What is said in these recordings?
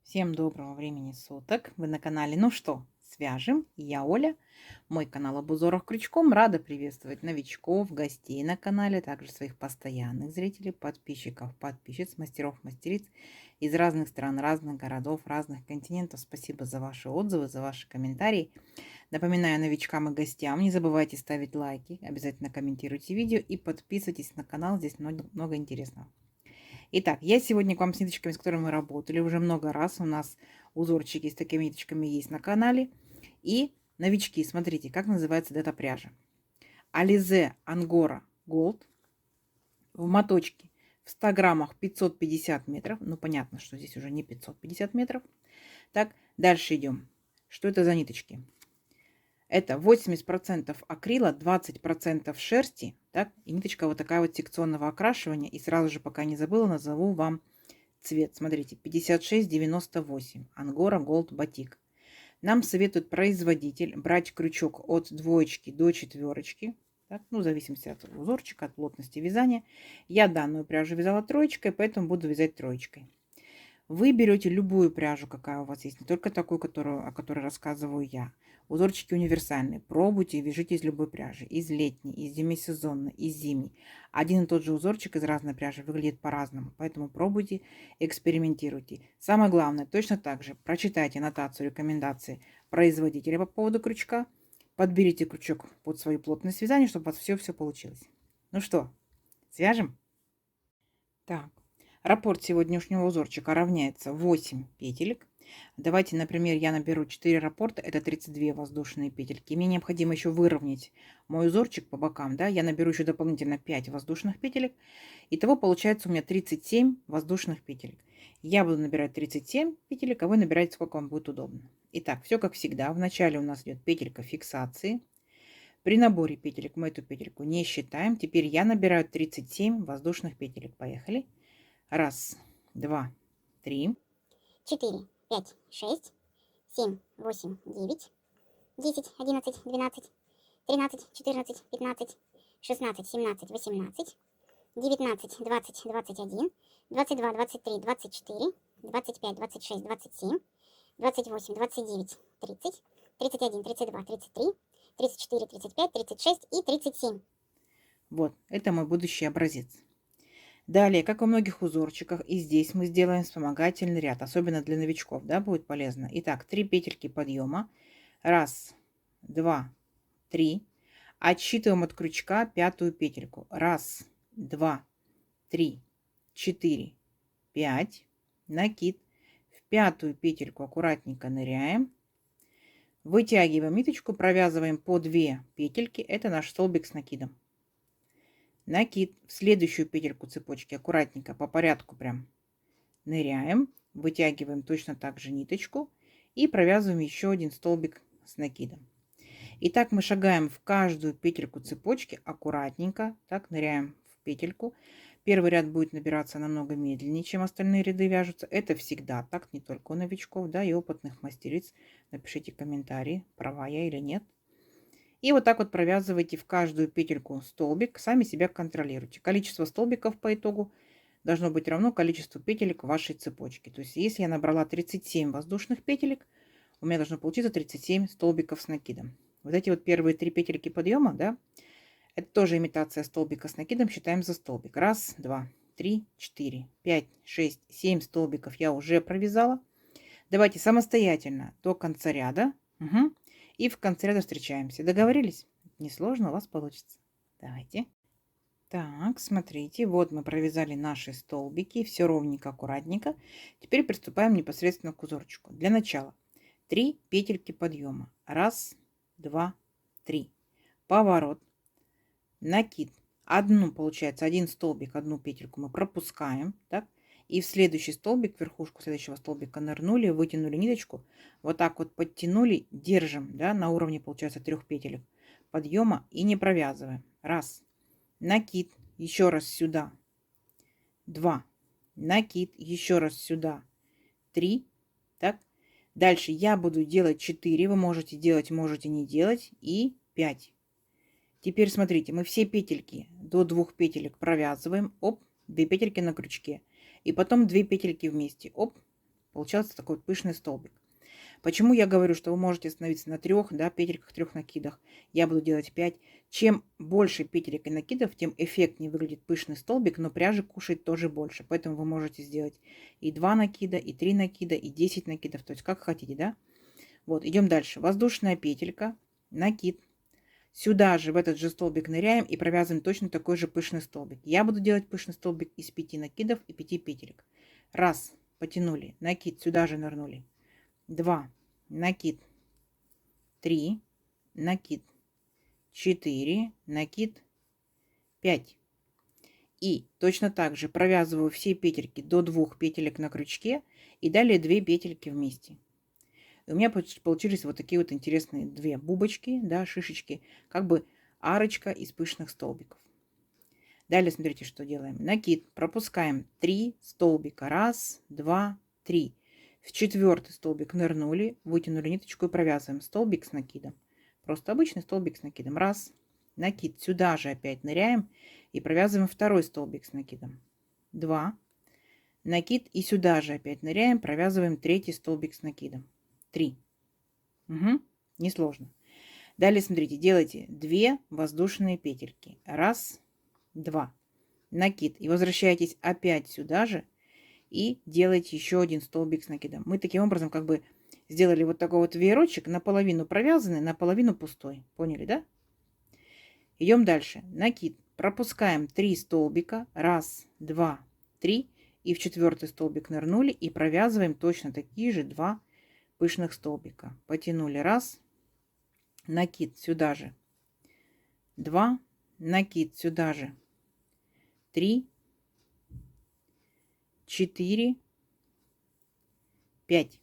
Всем доброго времени суток. Вы на канале «Ну что, свяжем?» И я Оля. Мой канал об узорах крючком. Рада приветствовать новичков, гостей на канале, также своих постоянных зрителей, подписчиков, подписчиц, мастеров, мастериц из разных стран, разных городов, разных континентов. Спасибо за ваши отзывы, за ваши комментарии. Напоминаю новичкам и гостям, не забывайте ставить лайки, обязательно комментируйте видео и подписывайтесь на канал, здесь много интересного. Итак, я сегодня к вам с ниточками, с которыми мы работали уже много раз. У нас узорчики с такими ниточками есть на канале. И новички, смотрите, как называется эта пряжа. Alize Angora Gold в моточке в 100 граммах 550 метров. Ну, понятно, что здесь уже не 550 метров. Так, дальше идем. Что это за ниточки? Это 80% акрила, 20% шерсти, так, и ниточка вот такая вот секционного окрашивания. И сразу же, пока не забыла, назову вам цвет. Смотрите, 5698, Angora Gold Batik. Нам советует производитель брать крючок от двоечки до четверочки, так, ну, в зависимости от узорчика, от плотности вязания. Я данную пряжу вязала троечкой, поэтому буду вязать троечкой. Вы берете любую пряжу, какая у вас есть, не только такую, о которой рассказываю я. Узорчики универсальные. Пробуйте и вяжите из любой пряжи. Из летней, из демисезонной, из зимней. Один и тот же узорчик из разной пряжи выглядит по-разному. Поэтому пробуйте, экспериментируйте. Самое главное, точно так же прочитайте аннотацию, рекомендации производителя по поводу крючка. Подберите крючок под свою плотность вязания, чтобы у вас все получилось. Ну что, свяжем? Так. Раппорт сегодняшнего узорчика равняется 8 петелек. Давайте, например, я наберу 4 раппорта, это 32 воздушные петельки. Мне необходимо еще выровнять мой узорчик по бокам, да, я наберу еще дополнительно 5 воздушных петелек. Итого получается у меня 37 воздушных петелек. Я буду набирать 37 петелек, а вы набираете сколько вам будет удобно. Итак, все как всегда. Вначале у нас идет петелька фиксации. При наборе петелек мы эту петельку не считаем. Теперь я набираю 37 воздушных петелек. Поехали. Раз, два, три. 4, 5, 6, 7, 8, 9, 10, 11, 12, 13, 14, 15, 16, 17, 18, 19, 20, 21, 22, 23, 24, 25, 26, 27, 28, 29, 30, 31, 32, 33, 34, 35, 36 и 37. Вот, это мой будущий образец. Далее, как во многих узорчиках, и здесь мы сделаем вспомогательный ряд, особенно для новичков, да, будет полезно. Итак, 3 петельки подъема. Раз, два, три. Отсчитываем от крючка пятую петельку. Раз, два, три, четыре, пять. Накид. В пятую петельку аккуратненько ныряем. Вытягиваем ниточку, провязываем по 2 петельки. Это наш столбик с накидом. Накид в следующую петельку цепочки аккуратненько по порядку прям ныряем, вытягиваем точно так же ниточку и провязываем еще один столбик с накидом. И так мы шагаем в каждую петельку цепочки аккуратненько, так ныряем в петельку. Первый ряд будет набираться намного медленнее, чем остальные ряды вяжутся. Это всегда так, не только у новичков, да, и опытных мастериц. Напишите комментарии, права я или нет. И вот так вот провязывайте в каждую петельку столбик, сами себя контролируйте. Количество столбиков по итогу должно быть равно количеству петелек вашей цепочки. То есть если я набрала 37 воздушных петелек, у меня должно получиться 37 столбиков с накидом. Вот эти вот первые 3 петельки подъема, да, это тоже имитация столбика с накидом, считаем за столбик. Раз, два, три, четыре, пять, шесть, 7 столбиков я уже провязала. Давайте самостоятельно до конца ряда. Угу. И в конце ряда встречаемся. Договорились? Несложно, у вас получится. Давайте. Так, смотрите, вот мы провязали наши столбики. Все ровненько, аккуратненько. Теперь приступаем непосредственно к узорчику. Для начала 3 петельки подъема. Раз, два, три. Поворот. Накид. Одну, получается, один столбик, одну петельку мы пропускаем. Так? И в следующий столбик, в верхушку следующего столбика нырнули, вытянули ниточку, вот так вот подтянули, держим, да, на уровне, получается, 3 петелек подъема и не провязываем. Раз, накид, еще раз сюда, 2, накид, еще раз сюда, 3, так. Дальше я буду делать 4, вы можете делать, можете не делать, и 5. Теперь смотрите, мы все петельки до 2 петелек провязываем, оп, 2 петельки на крючке. И потом 2 петельки вместе. Оп, Получался такой вот пышный столбик. Почему я говорю, что вы можете остановиться на 3, да, петельках, 3 накидах? Я буду делать 5. Чем больше петелек и накидов, тем эффектнее выглядит пышный столбик, но пряжи кушает тоже больше. Поэтому вы можете сделать и 2 накида, и 3 накида, и 10 накидов. То есть как хотите, да? Вот, идем дальше. Воздушная петелька, накид. Сюда же, в этот же столбик ныряем и провязываем точно такой же пышный столбик. Я буду делать пышный столбик из 5 накидов и 5 петелек. Раз, потянули, накид, сюда же нырнули. 2, накид, 3, накид, 4, накид, 5. И точно так же провязываю все петельки до 2 петелек на крючке и далее 2 петельки вместе. И у меня получились вот такие вот интересные 2 бубочки, да, шишечки, как бы арочка из пышных столбиков. Далее смотрите, что делаем. Накид, пропускаем 3 столбика. 1, 2, 3. В 4 столбик нырнули, вытянули ниточку и провязываем столбик с накидом. Просто обычный столбик с накидом. 1, накид, сюда же опять ныряем и провязываем 2 столбик с накидом. 2, накид и сюда же опять ныряем, провязываем 3 столбик с накидом. 3. Угу. Несложно. Далее смотрите, делайте 2 воздушные петельки. 1, 2. Накид. И возвращаетесь опять сюда же и делаете еще один столбик с накидом. Мы таким образом как бы сделали вот такой вот веерочек, наполовину провязанный, наполовину пустой. Поняли, да? Идем дальше. Накид. Пропускаем 3 столбика. 1, 2, 3. И в 4 столбик нырнули и провязываем точно такие же 2 пышных столбика. Потянули 1, накид сюда же 2, накид сюда же 3, 4, 5.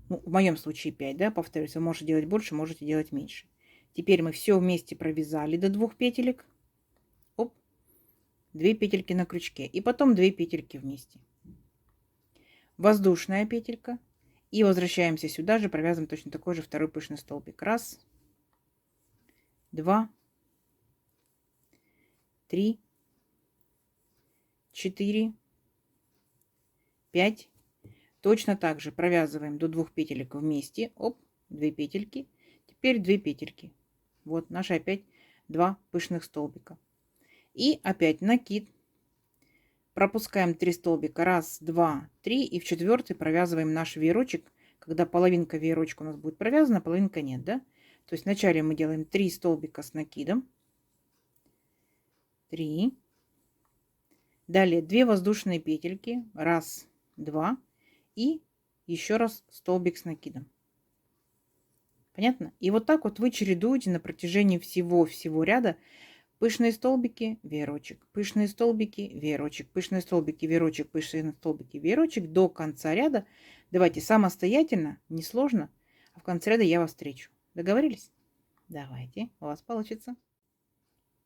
Ну, в моем случае 5, да, повторюсь, вы можете делать больше, можете делать меньше. Теперь мы все вместе провязали до 2 петелек. Оп, 2 петельки на крючке. И потом 2 петельки вместе. Воздушная петелька. И возвращаемся сюда же, провязываем точно такой же второй пышный столбик. 1, 2, 3, 4, 5. Точно так же провязываем до 2 петелек вместе. Оп, 2 петельки. Теперь 2 петельки. Вот наши опять 2 пышных столбика. И опять накид. Пропускаем 3 столбика. 1, 2, 3. И в 4 провязываем наш веерочек. Когда половинка веерочка у нас будет провязана, половинка нет, да? То есть вначале мы делаем 3 столбика с накидом. 3. Далее 2 воздушные петельки. 1, 2. И еще раз столбик с накидом. Понятно? И вот так вот вы чередуете на протяжении всего ряда пышные столбики, веерочек, пышные столбики, веерочек, пышные столбики, веерочек, пышные столбики, веерочек до конца ряда. Давайте самостоятельно, несложно, а в конце ряда я вас встречу. Договорились? Давайте, у вас получится.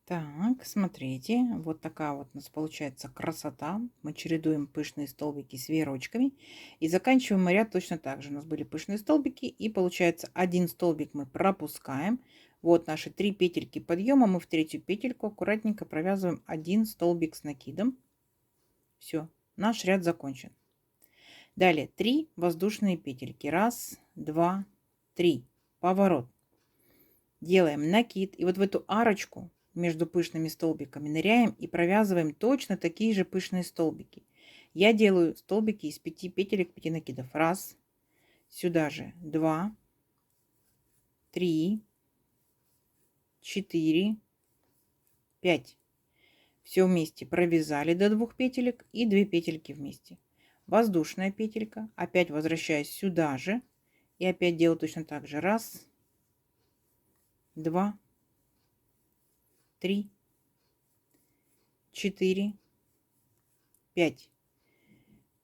Так, смотрите, вот такая вот у нас получается красота. Мы чередуем пышные столбики с веерочками. И заканчиваем мы ряд точно так же. У нас были пышные столбики. И получается один столбик мы пропускаем. Вот наши 3 петельки подъема. Мы в 3 петельку аккуратненько провязываем 1 столбик с накидом. Все, наш ряд закончен. Далее 3 воздушные петельки. 1, 2, 3. Поворот. Делаем накид. И вот в эту арочку между пышными столбиками ныряем и провязываем точно такие же пышные столбики. Я делаю столбики из 5 петелек, 5 накидов. 1, сюда же 2, 3, 4, 5. Все вместе провязали до 2 петелек и 2 петельки вместе. Воздушная петелька. Опять возвращаюсь сюда же и опять делаю точно так же. 1, 2, 3, 4, 5.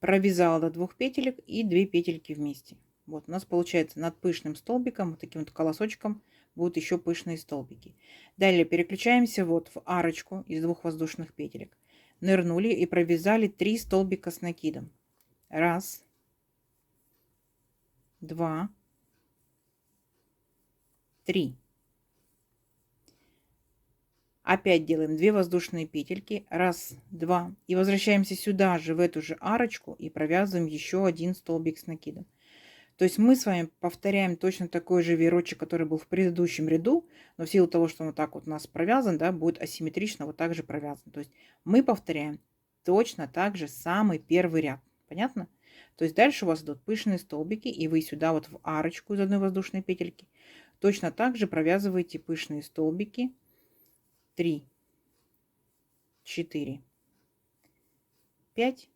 Провязала до 2 петелек и 2 петельки вместе. Вот у нас получается над пышным столбиком, вот таким вот колосочком, будут еще пышные столбики. Далее переключаемся вот в арочку из 2 воздушных петелек. Нырнули и провязали 3 столбика с накидом. 1, 2, 3. Опять делаем 2 воздушные петельки. Раз, два. И возвращаемся сюда же, в эту же арочку, и провязываем еще один столбик с накидом. То есть мы с вами повторяем точно такой же веерочек, который был в предыдущем ряду, но в силу того, что он вот так вот у нас провязан, да, будет асимметрично вот так же провязан. То есть мы повторяем точно так же самый первый ряд. Понятно? То есть дальше у вас идут пышные столбики, и вы сюда вот в арочку из одной воздушной петельки точно так же провязываете пышные столбики. 3, 4, 5.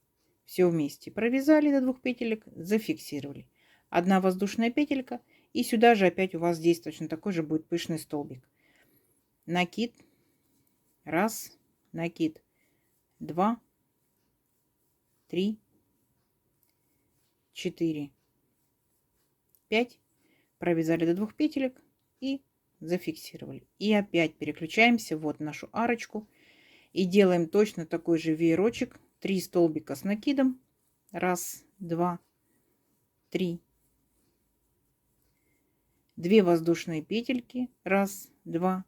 Все вместе провязали до 2 петелек, зафиксировали. Одна воздушная петелька, и сюда же опять у вас здесь точно такой же будет пышный столбик. Накид, раз, накид, 2, 3, 4, 5. Провязали до 2 петелек и зафиксировали. И опять переключаемся вот в нашу арочку и делаем точно такой же веерочек. 3 столбика с накидом. Раз, два, 3. 2 воздушные петельки. Раз, два.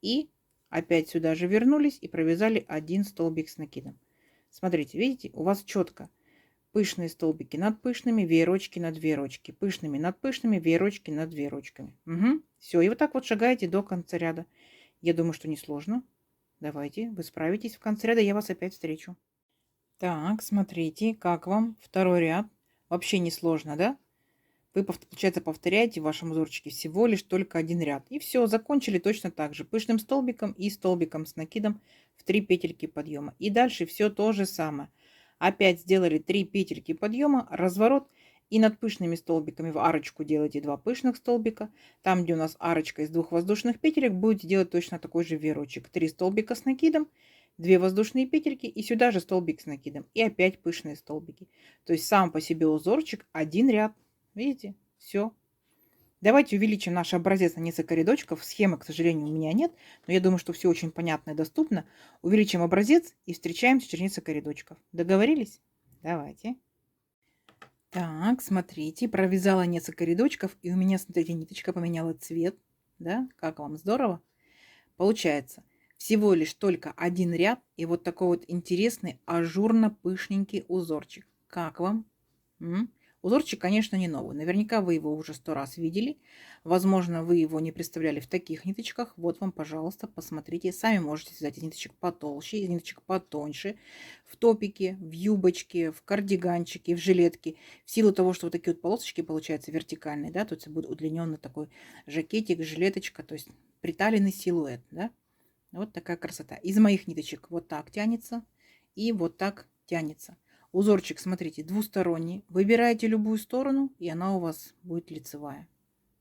И опять сюда же вернулись и провязали 1 столбик с накидом. Смотрите, видите, у вас четко пышные столбики над пышными, веерочки над веерочки, пышными над пышными, веерочки над веерочками. Угу. Все, и вот так вот шагаете до конца ряда. Я думаю, что несложно. Давайте, вы справитесь. В конце ряда я вас опять встречу. Так, смотрите, как вам второй ряд. Вообще несложно, да? Вы, получается, повторяете в вашем узорчике всего лишь только один ряд. И все, закончили точно так же. Пышным столбиком и столбиком с накидом в 3 петельки подъема. И дальше все то же самое. Опять сделали 3 петельки подъема, разворот. И над пышными столбиками в арочку делаете 2 пышных столбика. Там, где у нас арочка из 2 воздушных петелек, будете делать точно такой же веерочек. 3 столбика с накидом, 2 воздушные петельки и сюда же столбик с накидом. И опять пышные столбики. То есть сам по себе узорчик один ряд. Видите? Все. Давайте увеличим наш образец на несколько рядочков. Схемы, к сожалению, у меня нет, но я думаю, что все очень понятно и доступно. Увеличим образец и встречаемся через несколько рядочков. Договорились? Давайте. Так, смотрите, провязала несколько рядочков, и у меня, смотрите, ниточка поменяла цвет. Да? Как вам? Здорово? Получается, всего лишь только один ряд, и вот такой вот интересный ажурно-пышненький узорчик. Как вам? Узорчик, конечно, не новый. Наверняка вы его уже 100 раз видели. Возможно, вы его не представляли в таких ниточках. Вот вам, пожалуйста, посмотрите. Сами можете связать из ниточек потолще, из ниточек потоньше. В топике, в юбочке, в кардиганчике, в жилетке. В силу того, что вот такие вот полосочки получаются вертикальные, да, то есть будет удлиненный такой жакетик, жилеточка, то есть приталенный силуэт, да. Вот такая красота. Из моих ниточек вот так тянется и вот так тянется. Узорчик, смотрите, двусторонний. Выбираете любую сторону, и она у вас будет лицевая.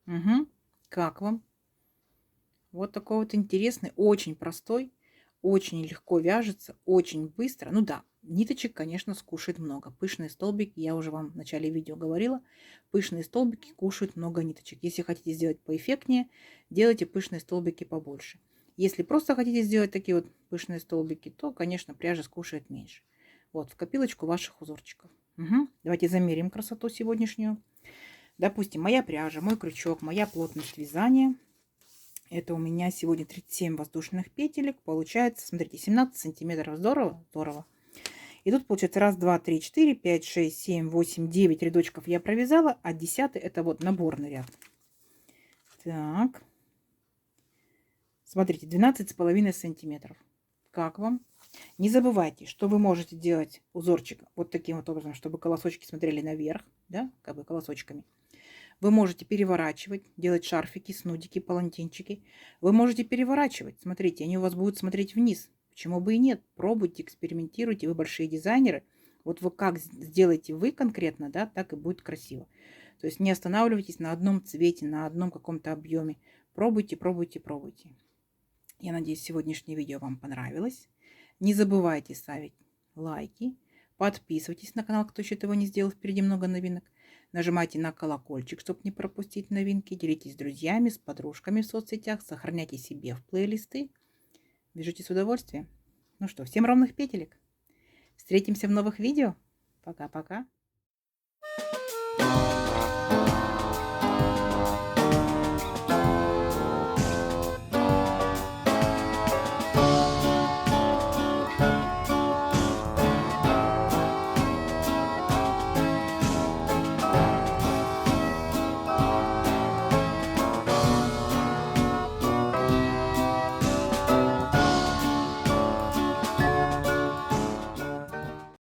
Угу. Как вам? Вот такой вот интересный, очень простой, очень легко вяжется, очень быстро. Ну да, ниточек, конечно, скушает много. Пышные столбики, я уже вам в начале видео говорила, пышные столбики кушают много ниточек. Если хотите сделать поэффектнее, делайте пышные столбики побольше. Если просто хотите сделать такие вот пышные столбики, то, конечно, пряжа скушает меньше. Вот, в копилочку ваших узорчиков. Угу. Давайте замерим красоту сегодняшнюю. Допустим, моя пряжа, мой крючок, моя плотность вязания. Это у меня сегодня 37 воздушных петелек. Получается, смотрите, 17 сантиметров. Здорово? Здорово. И тут получается 1, 2, 3, 4, 5, 6, 7, 8, 9 рядочков я провязала, а 10 это вот наборный ряд. Так. Смотрите, 12,5 сантиметров. Как вам? Не забывайте, что вы можете делать узорчик вот таким вот образом, чтобы колосочки смотрели наверх, да, как бы колосочками. Вы можете переворачивать, делать шарфики, снудики, палантинчики. Вы можете переворачивать. Смотрите, они у вас будут смотреть вниз. Почему бы и нет? Пробуйте, экспериментируйте. Вы большие дизайнеры. Вот вы как сделаете вы конкретно, да, так и будет красиво. То есть не останавливайтесь на одном цвете, на одном каком-то объеме. Пробуйте, пробуйте, пробуйте. Я надеюсь, сегодняшнее видео вам понравилось. Не забывайте ставить лайки. Подписывайтесь на канал, кто еще этого не сделал. Впереди много новинок. Нажимайте на колокольчик, чтобы не пропустить новинки. Делитесь с друзьями, с подружками в соцсетях. Сохраняйте себе в плейлисты. Вяжите с удовольствием. Ну что, всем ровных петелек. Встретимся в новых видео. Пока-пока.